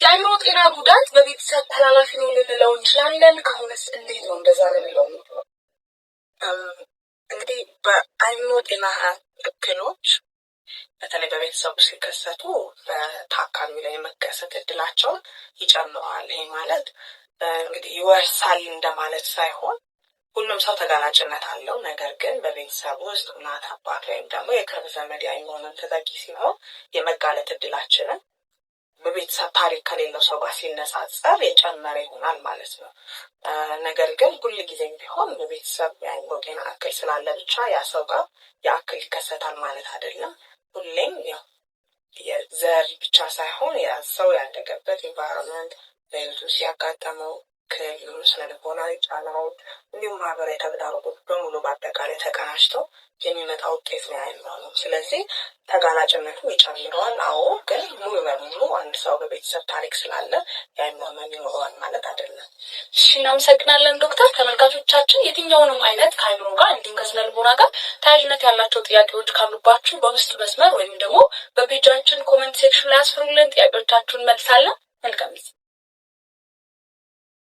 የአእምሮ ጤና ጉዳት በቤተሰብ ተላላፊ ነው ልንለው እንችላለን? ከሆነስ እንዴት ነው እንደዛ ልንለው? እንግዲህ በአእምሮ ጤና እክሎች በተለይ በቤተሰብ ውስጥ ሲከሰቱ በታካሚው ላይ የመከሰት እድላቸውን ይጨምረዋል። ይሄ ማለት እንግዲህ ይወርሳል እንደማለት ሳይሆን ሁሉም ሰው ተጋላጭነት አለው። ነገር ግን በቤተሰብ ውስጥ እናት፣ አባት ወይም ደግሞ የቅርብ ዘመድ የአእምሮ ተጠቂ ሲሆን የመጋለጥ እድላችንን በቤተሰብ ታሪክ ከሌለው ሰው ጋር ሲነጻጸር የጨመረ ይሆናል ማለት ነው። ነገር ግን ሁልጊዜም ቢሆን በቤተሰብ የአእምሮ ጤና እክል ስላለ ብቻ ያ ሰው ጋር የእክል ይከሰታል ማለት አይደለም። ሁሌም ያው የዘር ብቻ ሳይሆን ያ ሰው ያደገበት ኢንቫይሮንመንት በህይወቱ ሲያጋጠመው እክል፣ ስነልቦናዊ ጫናዎች እንዲሁም ማህበራዊ ተግዳሮቶች በሙሉ በአጠቃላይ ተቀናጅተው የሚመጣ ውጤት ነው ያለው። ስለዚህ ተጋላጭነቱ ይጨምረዋል። አዎ፣ ግን ሙሉ በሙሉ አንድ ሰው በቤተሰብ ታሪክ ስላለ የአእምሮ ህመም ይኖረዋል ማለት አይደለም። እሺ፣ እናመሰግናለን ዶክተር። ተመልካቾቻችን የትኛውንም አይነት ከአእምሮ ጋር እንዲሁም ከስነልቦና ጋር ተያያዥነት ያላቸው ጥያቄዎች ካሉባችሁ በውስጥ መስመር ወይም ደግሞ በፔጃችን ኮሜንት ሴክሽን ላይ አስፍሩልን። ጥያቄዎቻችሁን መልሳለን። መልካም ጊዜ።